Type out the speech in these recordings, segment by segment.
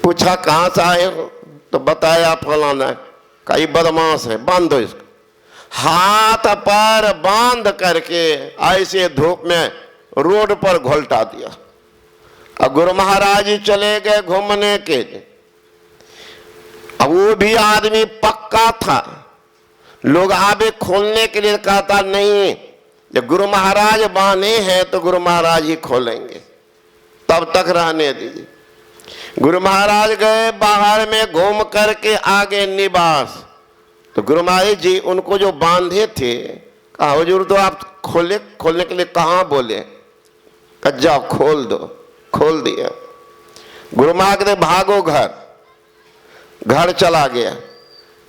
पूछा कहाँ से आए हो, तो बताया फलाना, कई बदमाश है, बांधो इसको। हाथ पैर बांध करके ऐसे धूप में रोड पर घोलटा दिया। अब गुरु महाराज जी चले गए घूमने के लिए। अब वो भी आदमी पक्का था, लोग आगे खोलने के लिए कहता नहीं, जब गुरु महाराज बांधे हैं तो गुरु महाराज ही खोलेंगे, तब तक रहने दीजिए। गुरु महाराज गए बाहर में घूम करके आगे निवास, तो गुरु महाराज जी उनको जो बांधे थे कहा हुजूर तो आप खोलने के लिए कहाँ बोले, कहा जाओ खोल दो, खोल दिया। गुरु महाराज ने भागो घर चला गया।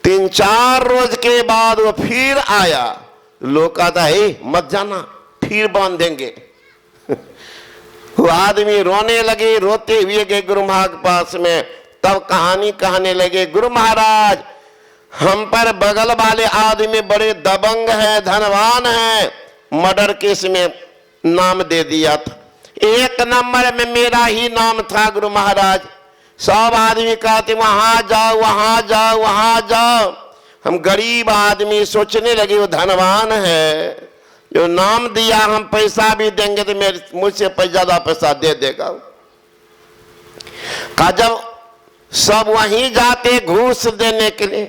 3-4 रोज के बाद वो फिर आया, लोग कहता है मत जाना, फिर बांधेंगे। वो आदमी रोने लगे, रोते हुए गए गुरु महाराज के पास में, तब कहानी कहने लगे, गुरु महाराज हम पर बगल वाले आदमी बड़े दबंग है, धनवान है, मर्डर केस में नाम दे दिया था, 1 नंबर में मेरा ही नाम था गुरु महाराज। सब आदमी कहते वहां जाओ वहां जाओ वहां जाओ। हम गरीब आदमी सोचने लगे वो धनवान है, जो नाम दिया हम पैसा भी देंगे तो मुझसे ज्यादा पैसा दे देगा। कहा जब सब वहीं जाते घूस देने के लिए,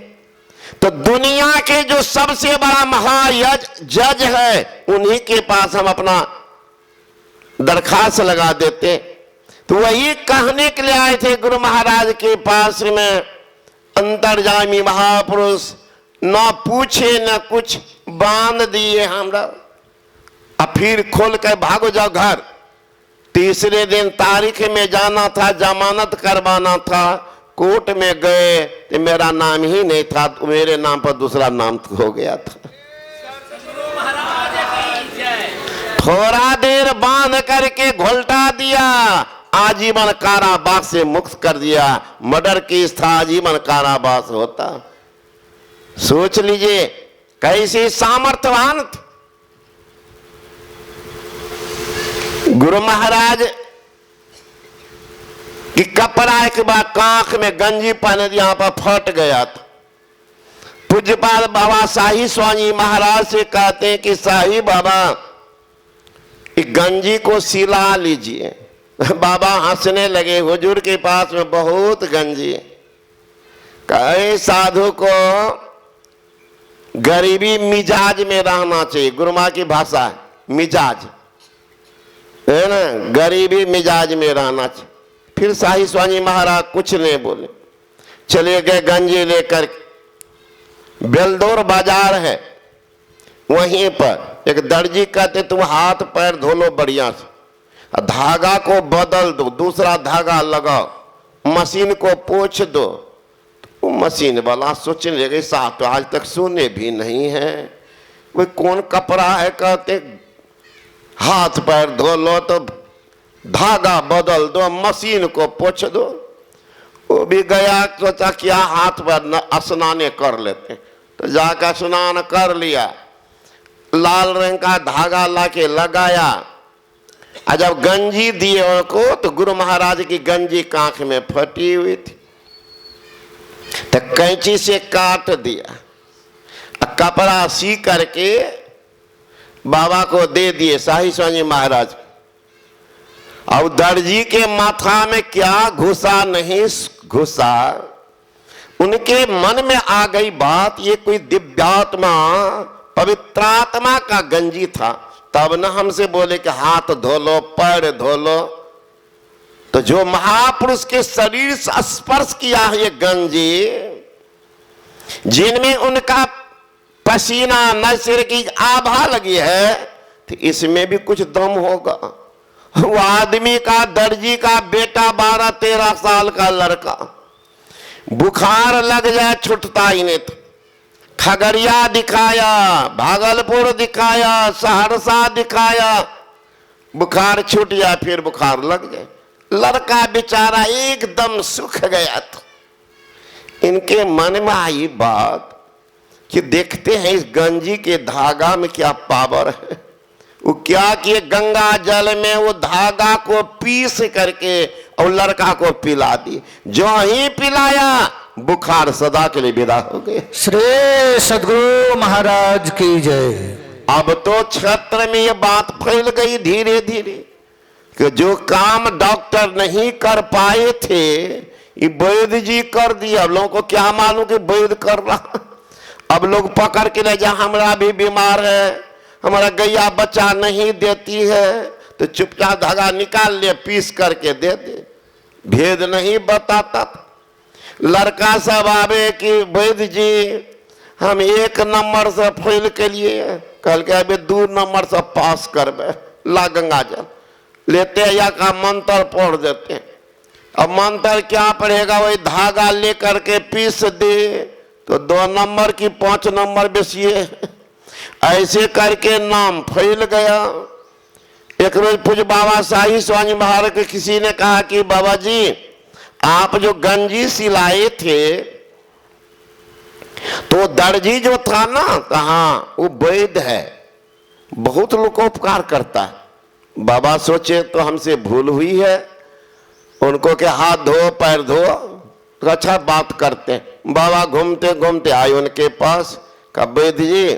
तो दुनिया के जो सबसे बड़ा महाजज है उन्हीं के पास हम अपना दरखास्त लगा देते। तो वही कहने के लिए आए थे गुरु महाराज के पास में, अंतर्यामी महापुरुष न पूछे न कुछ, बांध दिए हमरा। अब फिर खोल कर भागो जाओ घर। तीसरे दिन तारीख में जाना था, जमानत करवाना था, कोर्ट में गए तो मेरा नाम ही नहीं था, तो मेरे नाम पर दूसरा नाम हो गया था। थोड़ा देर बांध करके घोलटा दिया, आजीवन कारावास से मुक्त कर दिया। मर्डर केस था, आजीवन कारावास होता। सोच लीजिए कैसे सामर्थ्यवान थे गुरु महाराज कि कपड़ा के बाद कांख में गंजी पहने, यहां पर फट गया था। पूज्यपाद बाबा शाही स्वामी महाराज से कहते हैं कि शाही बाबा इस गंजी को सिला लीजिए। बाबा हंसने लगे, हुजूर के पास में बहुत गंजी है। कहे साधु को गरीबी मिजाज में रहना चाहिए, गुरुमा की भाषा है मिजाज, है ना, गरीबी मिजाज में रहना चाहिए। फिर शाही स्वामी महाराज कुछ नहीं बोले, चले गए गंजी लेकर। बेलदौर बाजार है, वहीं पर एक दर्जी कहते तुम हाथ पैर धो लो बढ़िया से, धागा को बदल दो, दूसरा धागा लगाओ, मशीन को पोंछ दो। तो मशीन वाला सोचने लगे साथ तो आज तक सुने भी नहीं है, वो कौन कपड़ा है। कहते हाथ पैर धो लो तो धागा बदल दो, मशीन को पोंछ दो। वो भी गया, सोचा क्या हाथ पर स्नान कर लेते, तो जाकर स्नान कर लिया, लाल रंग का धागा लाके लगाया। और जब गंजी दिए उनको तो गुरु महाराज की गंजी कांख में फटी हुई थी, तो कैंची से काट दिया, कपड़ा सी करके बाबा को दे दिए शाही स्वामी महाराज। और दर्जी के माथा में क्या घुसा नहीं घुसा, उनके मन में आ गई बात, ये कोई दिव्यात्मा पवित्रात्मा का गंजी था। तब न हमसे बोले कि हाथ धो लो पैर धो लो, तो जो महापुरुष के शरीर से स्पर्श किया है ये गंजी, जिनमें उनका पसीना नसर की आभा लगी है, तो इसमें भी कुछ दम होगा। वो आदमी का, दर्जी का बेटा 12-13 साल का लड़का, बुखार लग जाए छुटता ही नहीं था। खगड़िया दिखाया, भागलपुर दिखाया, सहरसा दिखाया, बुखार छूट गया, फिर बुखार लग गया। लड़का बेचारा एकदम सूख गया था। इनके मन में आई बात कि देखते हैं इस गंजी के धागा में क्या पावर है। वो क्या किए, गंगा जल में वो धागा को पीस करके और लड़का को पिला दी। जो ही पिलाया बुखार सदा के लिए विदा हो गए। श्री सद्गुरु महाराज की जय। अब तो क्षेत्र में ये बात फैल गई धीरे धीरे कि जो काम डॉक्टर नहीं कर पाए थे ये वैद्य जी कर दिए। अब लोगों को क्या मालूम कि वैद्य कर रहा। अब लोग पकड़ के ले जा, हमारा भी बीमार है, हमारा गैया बच्चा नहीं देती है, तो चुपचाप धागा निकाल ले, पीस करके दे दे। भेद नहीं बताता था। लड़का सब आवे कि वैद्य जी हम 1 नंबर से फेल के लिए, कल के अभी 2 नंबर से पास करबे, ला गंगा जल लेते या का मंत्र पढ़ देते। अब मंत्र क्या पढ़ेगा, वही धागा लेकर के पीस दे तो 2 नंबर की 5 नंबर बेसी है। ऐसे करके नाम फैल गया। एक रोज पूज्य बाबा शाही स्वामी महाराज के किसी ने कहा कि बाबा जी आप जो गंजी सिलाए थे तो दर्जी जो था ना, कहा वो वैद्य है, बहुत लोग को उपकार करता है। बाबा सोचे तो हमसे भूल हुई है, उनको के हाथ धो पैर धो तो अच्छा बात करते। बाबा घूमते घूमते आए उनके पास, कहा वैद्य जी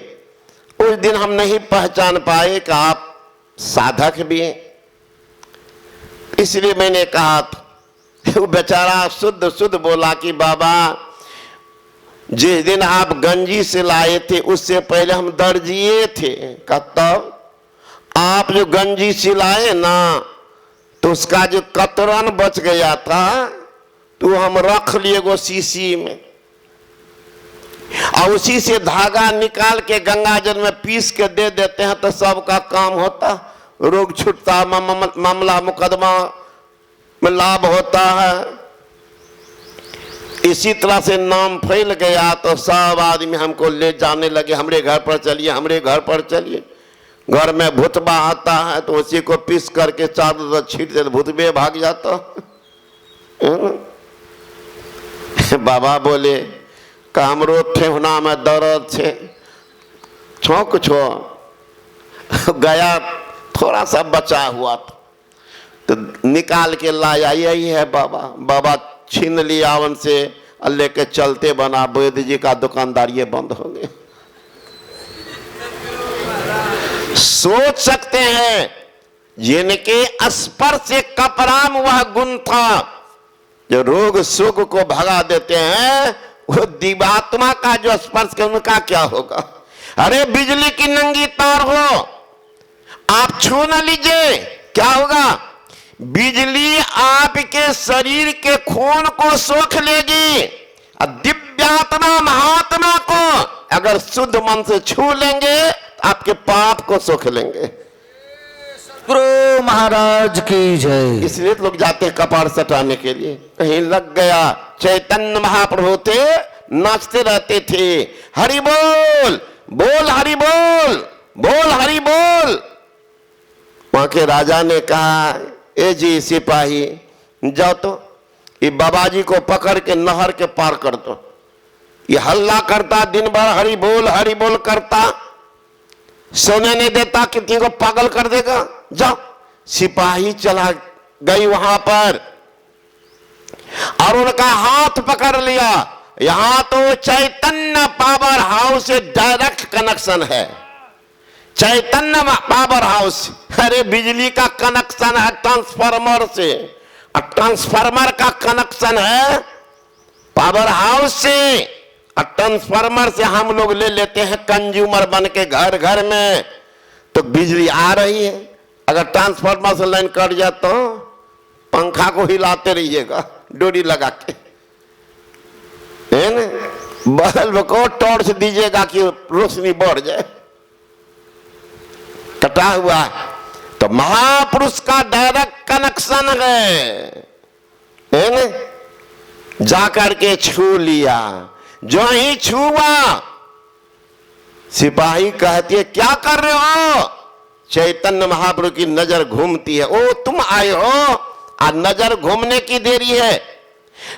उस दिन हम नहीं पहचान पाए कि आप साधक भी हैं, इसलिए मैंने कहा था। वो बेचारा शुद्ध शुद्ध बोला कि बाबा जिस दिन आप गंजी से लाए थे उससे पहले हम दर्जिए थे। का तब आप जो गंजी सिलाए ना तो उसका जो कतरन बच गया था तो हम रख लिए वो शीशी में, और उसी से धागा निकाल के गंगा जल में पीस के दे देते हैं तो सबका काम होता, रोग छूटता, मामला मुकदमा में लाभ होता है। इसी तरह से नाम फैल गया तो सब आदमी हमको ले जाने लगे, हमरे घर पर चलिए, हमरे घर पर चलिए। घर में भूतबा आता है तो उसी को पीस करके चादर छीट दे, भूतबे भाग जाता। बाबा बोले हमरो ठेहुना में दर्द छे, छोक छो गया, थोड़ा सा बचा हुआ था तो निकाल के लाया, यही है बाबा। बाबा छीन लिया उनसे, लेके चलते बना। वैद्य जी का दुकानदार ये बंद हो गया। सोच सकते हैं जिनके स्पर्श से कपराम वह गुण था जो रोग शोक को भगा देते हैं, वो दिवात्मा का जो स्पर्श के उनका क्या होगा। अरे बिजली की नंगी तार हो, आप छू न लीजिए, क्या होगा, बिजली आपके शरीर के खून को सोख लेगी। और दिव्यात्मा महात्मा को अगर शुद्ध मन से छू लेंगे तो आपके पाप को सोख लेंगे। गुरु महाराज की जय। इसलिए तो लोग जाते हैं कपाड़ सटाने के लिए। कहीं लग गया, चैतन्य महाप्रभु थे, नाचते रहते थे, हरि बोल बोल हरि बोल बोल हरि बोल। वहां के राजा ने कहा ए जी सिपाही जाओ तो ये बाबा जी को पकड़ के नहर के पार कर दो। ये हल्ला करता दिन भर, हरि बोल करता, सोने नहीं देता, कितनी को पागल कर देगा। जाओ। सिपाही चला गई वहां पर और उनका हाथ पकड़ लिया। यहां तो चैतन्य पावर हाउस से डायरेक्ट कनेक्शन है, चैतन्य पावर हाउस। अरे बिजली का कनेक्शन है ट्रांसफार्मर से, और ट्रांसफार्मर का कनेक्शन है पावर हाउस से, और ट्रांसफार्मर से हम लोग ले लेते हैं कंज्यूमर बन के घर घर में, तो बिजली आ रही है। अगर ट्रांसफार्मर से लाइन कट जाए तो पंखा को हिलाते रहिएगा डोरी लगा के, है ना, बल्ब को टॉर्च दीजिएगा कि रोशनी बढ़ जाए। कटा हुआ तो महापुरुष का डायरेक्ट कनेक्शन है ना। जाकर के छू लिया, जो ही छुआ सिपाही कहती है क्या कर रहे हो। चैतन्य महाप्रभु की नजर घूमती है, ओ तुम आए हो। और नजर घूमने की देरी है,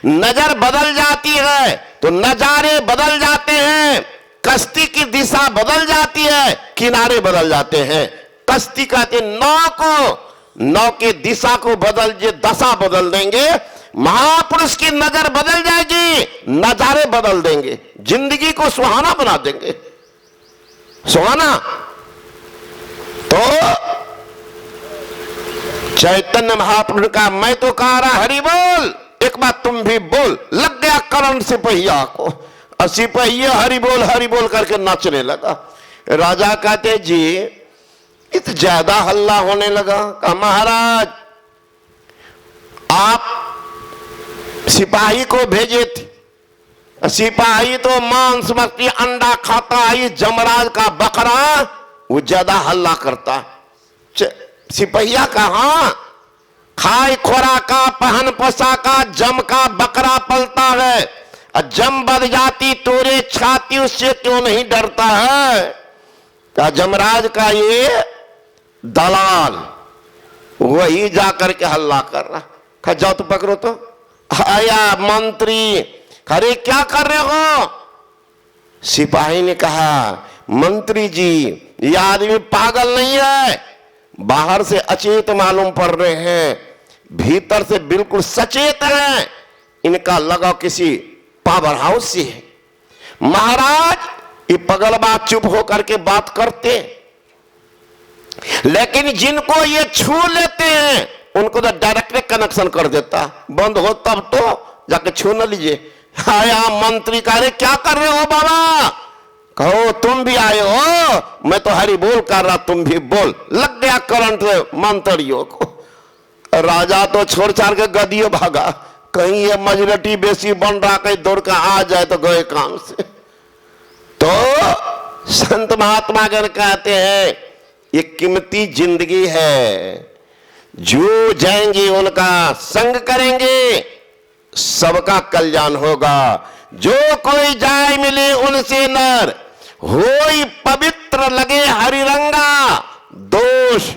नजर बदल जाती है तो नजारे बदल जाते हैं, कश्ती की दिशा बदल जाती है, किनारे बदल जाते हैं। कश्ती कहते नाव को नौ की दिशा को बदल जे दशा बदल देंगे। महापुरुष की नजर बदल जाएगी, नजारे बदल देंगे, जिंदगी को सुहाना बना देंगे। सुहाना तो चैतन्य महाप्रभु का मैं तो कह रहा हरि बोल, एक बात तुम भी बोल। लग गया करंट सिपहिया को, और सिपहिया हरि बोल करके नाचने लगा। राजा कहते जी इत ज्यादा हल्ला होने लगा। कहा महाराज आप सिपाही को भेजे थे, सिपाही तो मांस मछली अंडा खाता है, जमराज का बकरा वो ज्यादा हल्ला करता। सिपहिया कहा खाए खोरा का पहन पोसा का जम का बकरा पलता है, और जम बद जाती तोरे छाती उससे क्यों नहीं डरता है। क्या जमराज का ये दलाल वही जाकर के हल्ला कर रहा। कहा जाओ तो पकड़ो तो। आया मंत्री, अरे क्या कर रहे हो। सिपाही ने कहा मंत्री जी ये आदमी पागल नहीं है, बाहर से अचेत मालूम पड़ रहे हैं, भीतर से बिल्कुल सचेत हैं, इनका लगाव किसी पावर हाउस से है। महाराज ये पगलबा चुप होकर के बात करते, लेकिन जिनको ये छू लेते हैं उनको तो डायरेक्टली कनेक्शन कर देता। बंद हो तब तो जाके छू न लीजिए। आया मंत्री कह रहे क्या कर रहे हो बाबा। कहो तुम भी आए हो, मैं तो हरि बोल कर रहा, तुम भी बोल। लग गया करंट मंत्रियों को। राजा तो छोड़ छाड़ के गदियो भागा, कहीं ये मेजोरिटी बेसी बन रहा, कहीं दौड़ कर आ जाए तो गए काम से। तो संत महात्मा अगर कहते हैं ये कीमती जिंदगी है, जो जाएंगे उनका संग करेंगे सबका कल्याण होगा। जो कोई जाय मिले उनसे नर, होई पवित्र लगे हरिरंगा, दोष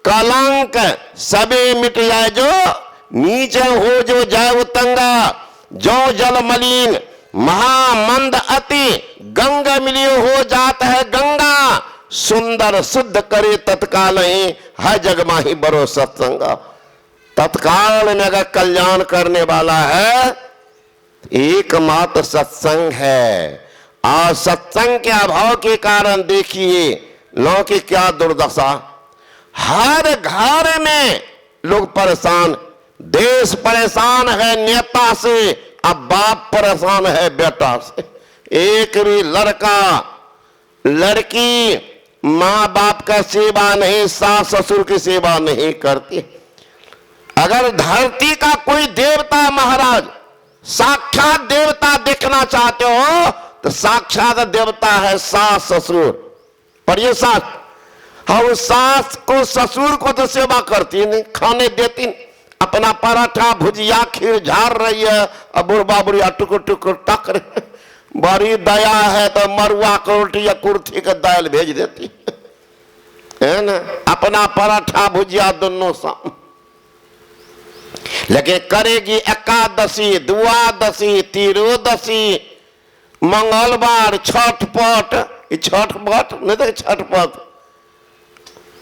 कलंक सबे मिट जाए, जो नीचे हो जो जाए उतंगा। जो जल मलिन महामंद अति, गंगा मिलियो हो जाता है गंगा। सुंदर शुद्ध करे तत्काल ही, है जग माही बरो सत्संगा। तत्काल में अगर कल्याण करने वाला है एकमात्र सत्संग है। और सत्संग के अभाव के कारण देखिए लोगों की क्या दुर्दशा। हर घर में लोग परेशान, देश परेशान है नेता से, अब बाप परेशान है बेटा से। एक भी लड़का लड़की माँ बाप का सेवा नहीं, सास ससुर की सेवा नहीं करती। अगर धरती का कोई देवता महाराज साक्षात देवता देखना चाहते हो तो साक्षात देवता है सास ससुर। पर ये सास, हम सास को ससुर को तो सेवा करती नहीं, खाने देती नहीं, अपना पराठा भुजिया खीर झाड़ रही है, अब बुढ़बा बुढ़िया टुकुर टुकुर टक रहे। बड़ी दया है तो मरुआ का रोटी या कुर्थी का दाल भेज देती है ना, अपना पराठा भुजिया दोनों साम। लेकिन करेगी एकादशी, द्वादशी, त्रियोदशी, मंगलवार, छठ पट, छठ पट नहीं तो छठ पट।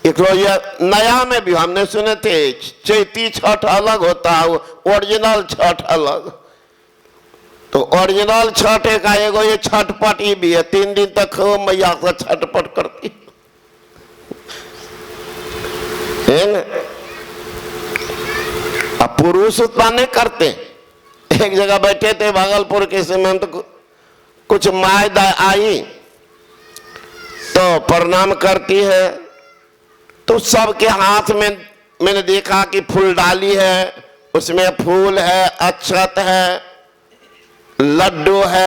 एक ये नया में भी हमने सुने थे, चैती छठ अलग होता है, ओरिजिनल छठ अलग। तो ओरिजिनल छठ का एगो ये छठपट ही भी है, 3 दिन तक मैया से छठपट करती है ना। अब पुरुष उतना नहीं करते। एक जगह बैठे थे भागलपुर के समय, तो कुछ माय आई तो प्रणाम करती है, तो सबके हाथ में मैंने देखा कि फूलडाली है, उसमें फूल है, अक्षत है, लड्डू है,